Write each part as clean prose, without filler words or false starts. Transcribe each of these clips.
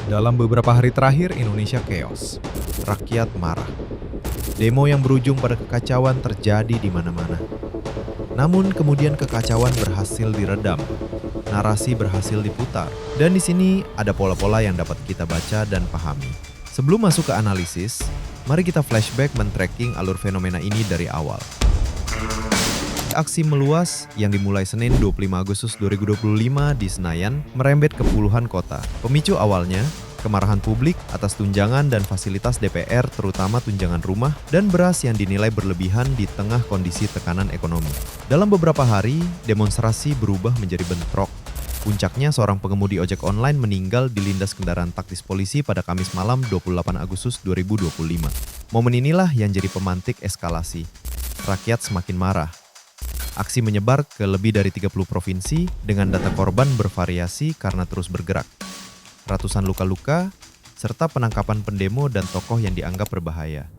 Dalam beberapa hari terakhir, Indonesia chaos. Rakyat marah. Demo yang berujung pada kekacauan terjadi di mana-mana. Namun kemudian kekacauan berhasil diredam. Narasi berhasil diputar. Dan di sini ada pola-pola yang dapat kita baca dan pahami. Sebelum masuk ke analisis, mari kita flashback men-tracking alur fenomena ini dari awal. Aksi meluas yang dimulai Senin 25 Agustus 2025 di Senayan merembet ke puluhan kota. Pemicu awalnya, kemarahan publik atas tunjangan dan fasilitas DPR terutama tunjangan rumah dan beras yang dinilai berlebihan di tengah kondisi tekanan ekonomi. Dalam beberapa hari, demonstrasi berubah menjadi bentrok. Puncaknya seorang pengemudi ojek online meninggal dilindas kendaraan taktis polisi pada Kamis malam 28 Agustus 2025. Momen inilah yang jadi pemantik eskalasi. Rakyat semakin marah. Aksi menyebar ke lebih dari 30 provinsi dengan data korban bervariasi karena terus bergerak. Ratusan luka-luka, serta penangkapan pendemo dan tokoh yang dianggap berbahaya.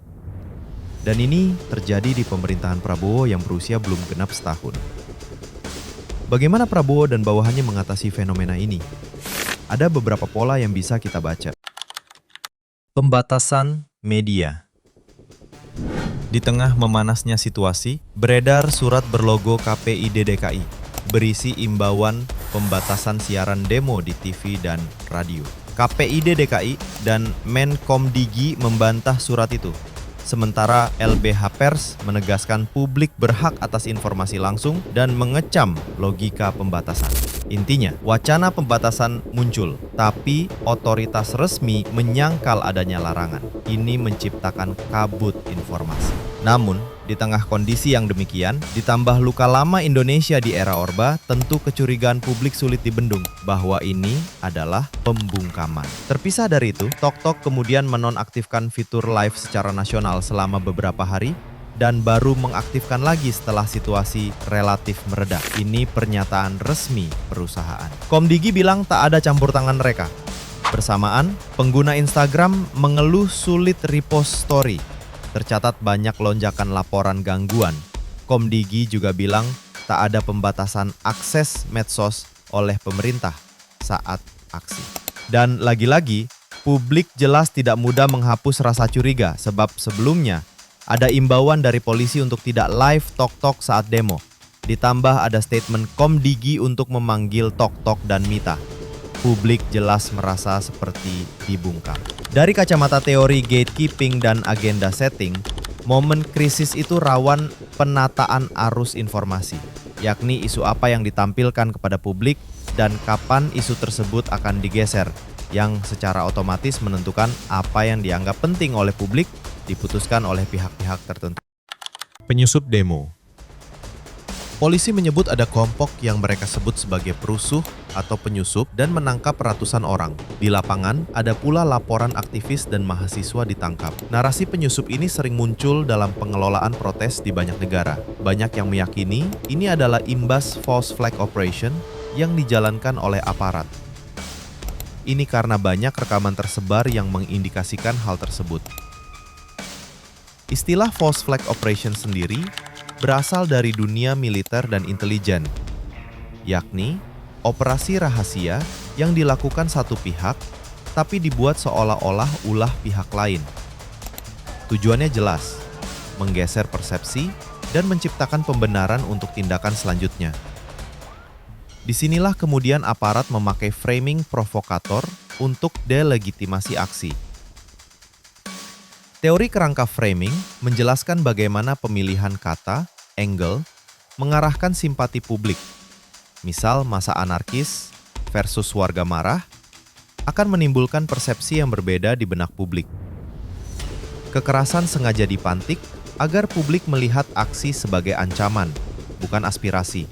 Dan ini terjadi di pemerintahan Prabowo yang berusia belum genap setahun. Bagaimana Prabowo dan bawahannya mengatasi fenomena ini? Ada beberapa pola yang bisa kita baca. Pembatasan media. Di tengah memanasnya situasi, beredar surat berlogo KPID DKI, berisi imbauan pembatasan siaran demo di TV dan radio. KPID DKI dan Menkomdigi membantah surat itu, sementara LBH Pers menegaskan publik berhak atas informasi langsung dan mengecam logika pembatasan. Intinya, wacana pembatasan muncul, tapi otoritas resmi menyangkal adanya larangan. Ini menciptakan kabut informasi. Namun, di tengah kondisi yang demikian, ditambah luka lama Indonesia di era Orba, tentu kecurigaan publik sulit dibendung bahwa ini adalah pembungkaman. Terpisah dari itu, TokTok kemudian menonaktifkan fitur live secara nasional selama beberapa hari, dan baru mengaktifkan lagi setelah situasi relatif mereda. Ini pernyataan resmi perusahaan. Komdigi bilang tak ada campur tangan mereka. Bersamaan, pengguna Instagram mengeluh sulit repost story. Tercatat banyak lonjakan laporan gangguan. Komdigi juga bilang tak ada pembatasan akses medsos oleh pemerintah saat aksi. Dan lagi-lagi, publik jelas tidak mudah menghapus rasa curiga sebab sebelumnya ada imbauan dari polisi untuk tidak live TokTok saat demo. Ditambah ada statement Komdigi untuk memanggil TokTok dan Mita. Publik jelas merasa seperti dibungkam. Dari kacamata teori gatekeeping dan agenda setting, momen krisis itu rawan penataan arus informasi, yakni isu apa yang ditampilkan kepada publik dan kapan isu tersebut akan digeser, yang secara otomatis menentukan apa yang dianggap penting oleh publik diputuskan oleh pihak-pihak tertentu. Penyusup demo. Polisi menyebut ada kelompok yang mereka sebut sebagai perusuh atau penyusup dan menangkap ratusan orang. Di lapangan, ada pula laporan aktivis dan mahasiswa ditangkap. Narasi penyusup ini sering muncul dalam pengelolaan protes di banyak negara. Banyak yang meyakini ini adalah imbas false flag operation yang dijalankan oleh aparat. Ini karena banyak rekaman tersebar yang mengindikasikan hal tersebut. Istilah false flag operation sendiri berasal dari dunia militer dan intelijen, yakni operasi rahasia yang dilakukan satu pihak tapi dibuat seolah-olah ulah pihak lain. Tujuannya jelas, menggeser persepsi dan menciptakan pembenaran untuk tindakan selanjutnya. Disinilah kemudian aparat memakai framing provokator untuk delegitimasi aksi. Teori kerangka framing menjelaskan bagaimana pemilihan kata, angle, mengarahkan simpati publik. Misal masa anarkis versus warga marah akan menimbulkan persepsi yang berbeda di benak publik. Kekerasan sengaja dipantik agar publik melihat aksi sebagai ancaman, bukan aspirasi.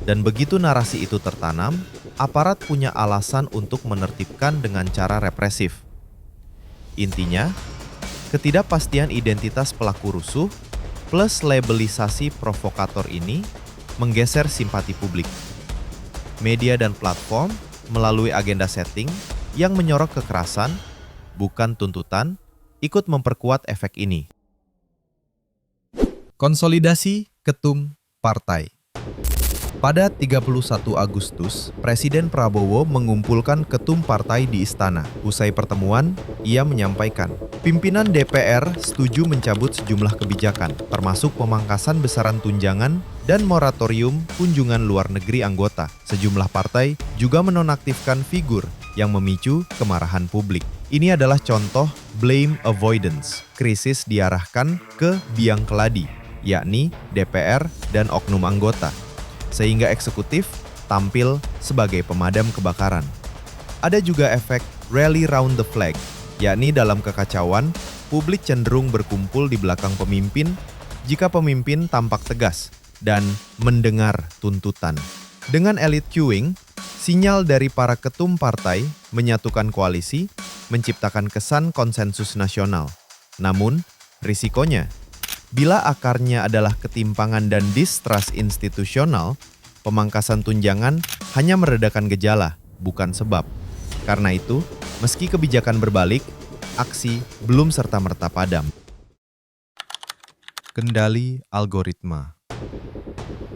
Dan begitu narasi itu tertanam, aparat punya alasan untuk menertibkan dengan cara represif. Intinya, ketidakpastian identitas pelaku rusuh plus labelisasi provokator ini menggeser simpati publik. Media dan platform melalui agenda setting yang menyorot kekerasan, bukan tuntutan, ikut memperkuat efek ini. Konsolidasi ketum partai. Pada 31 Agustus, Presiden Prabowo mengumpulkan ketum partai di istana. Usai pertemuan, ia menyampaikan, pimpinan DPR setuju mencabut sejumlah kebijakan, termasuk pemangkasan besaran tunjangan dan moratorium kunjungan luar negeri anggota. Sejumlah partai juga menonaktifkan figur yang memicu kemarahan publik. Ini adalah contoh blame avoidance. Krisis diarahkan ke biang keladi, yakni DPR dan oknum anggota, sehingga eksekutif tampil sebagai pemadam kebakaran. Ada juga efek rally round the flag, yakni dalam kekacauan, publik cenderung berkumpul di belakang pemimpin jika pemimpin tampak tegas dan mendengar tuntutan. Dengan elite queuing, sinyal dari para ketum partai menyatukan koalisi, menciptakan kesan konsensus nasional. Namun, risikonya, bila akarnya adalah ketimpangan dan distrust institusional, pemangkasan tunjangan hanya meredakan gejala, bukan sebab. Karena itu, meski kebijakan berbalik, aksi belum serta-merta padam. Kendali algoritma.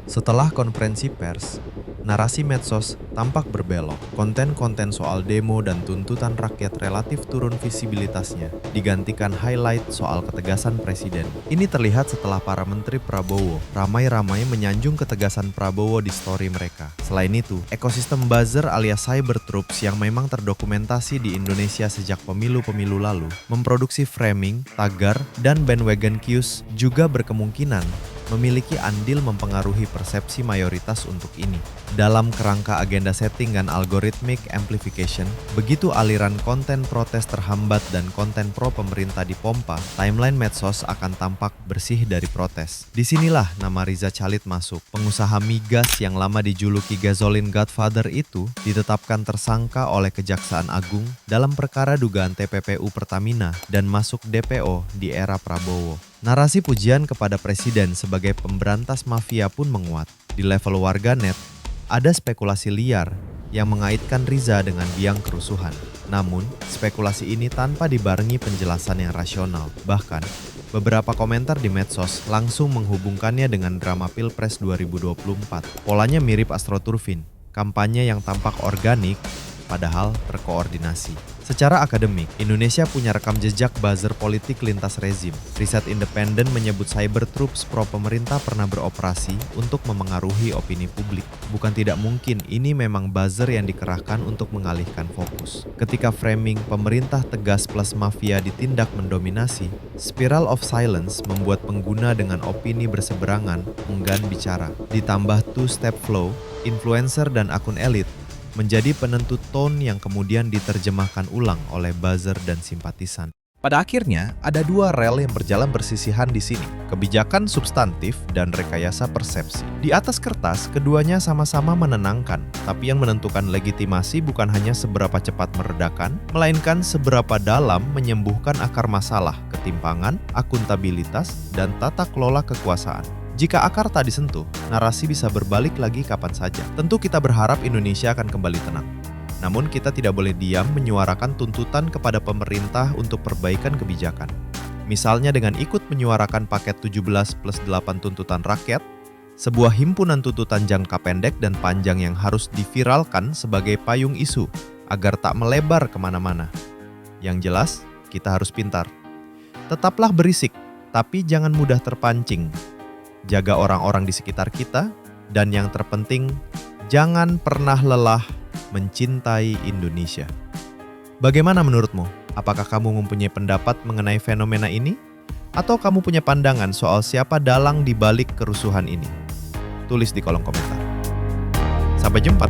Setelah konferensi pers, narasi medsos tampak berbelok. Konten-konten soal demo dan tuntutan rakyat relatif turun visibilitasnya, digantikan highlight soal ketegasan presiden. Ini terlihat setelah para menteri Prabowo ramai-ramai menyanjung ketegasan Prabowo di story mereka. Selain itu, ekosistem buzzer alias cyber troops yang memang terdokumentasi di Indonesia sejak pemilu-pemilu lalu, memproduksi framing, tagar, dan bandwagon cues juga berkemungkinan memiliki andil mempengaruhi persepsi mayoritas untuk ini. Dalam kerangka agenda setting dan algorithmic amplification, begitu aliran konten protes terhambat dan konten pro pemerintah dipompa, timeline medsos akan tampak bersih dari protes. Disinilah nama Riza Khalid masuk. Pengusaha migas yang lama dijuluki Gasolin Godfather itu ditetapkan tersangka oleh Kejaksaan Agung dalam perkara dugaan TPPU Pertamina dan masuk DPO di era Prabowo. Narasi pujian kepada presiden sebagai pemberantas mafia pun menguat. Di level warganet, ada spekulasi liar yang mengaitkan Riza dengan biang kerusuhan. Namun, spekulasi ini tanpa dibarengi penjelasan yang rasional. Bahkan, beberapa komentar di medsos langsung menghubungkannya dengan drama Pilpres 2024. Polanya mirip AstroTurfin, kampanye yang tampak organik padahal terkoordinasi. Secara akademik, Indonesia punya rekam jejak buzzer politik lintas rezim. Riset independen menyebut cyber troops pro pemerintah pernah beroperasi untuk memengaruhi opini publik. Bukan tidak mungkin ini memang buzzer yang dikerahkan untuk mengalihkan fokus. Ketika framing pemerintah tegas plus mafia ditindak mendominasi, spiral of silence membuat pengguna dengan opini berseberangan enggan bicara. Ditambah two-step flow, influencer dan akun elit menjadi penentu tone yang kemudian diterjemahkan ulang oleh buzzer dan simpatisan. Pada akhirnya, ada dua rel yang berjalan bersisihan di sini, kebijakan substantif dan rekayasa persepsi. Di atas kertas, keduanya sama-sama menenangkan, tapi yang menentukan legitimasi bukan hanya seberapa cepat meredakan, melainkan seberapa dalam menyembuhkan akar masalah, ketimpangan, akuntabilitas, dan tata kelola kekuasaan. Jika akar tak disentuh, narasi bisa berbalik lagi kapan saja. Tentu kita berharap Indonesia akan kembali tenang. Namun kita tidak boleh diam menyuarakan tuntutan kepada pemerintah untuk perbaikan kebijakan. Misalnya dengan ikut menyuarakan paket 17+8 tuntutan rakyat, sebuah himpunan tuntutan jangka pendek dan panjang yang harus diviralkan sebagai payung isu agar tak melebar kemana-mana. Yang jelas, kita harus pintar. Tetaplah berisik, tapi jangan mudah terpancing. Jaga orang-orang di sekitar kita, dan yang terpenting, jangan pernah lelah mencintai Indonesia. Bagaimana menurutmu? Apakah kamu mempunyai pendapat mengenai fenomena ini? Atau kamu punya pandangan soal siapa dalang di balik kerusuhan ini? Tulis di kolom komentar. Sampai jumpa.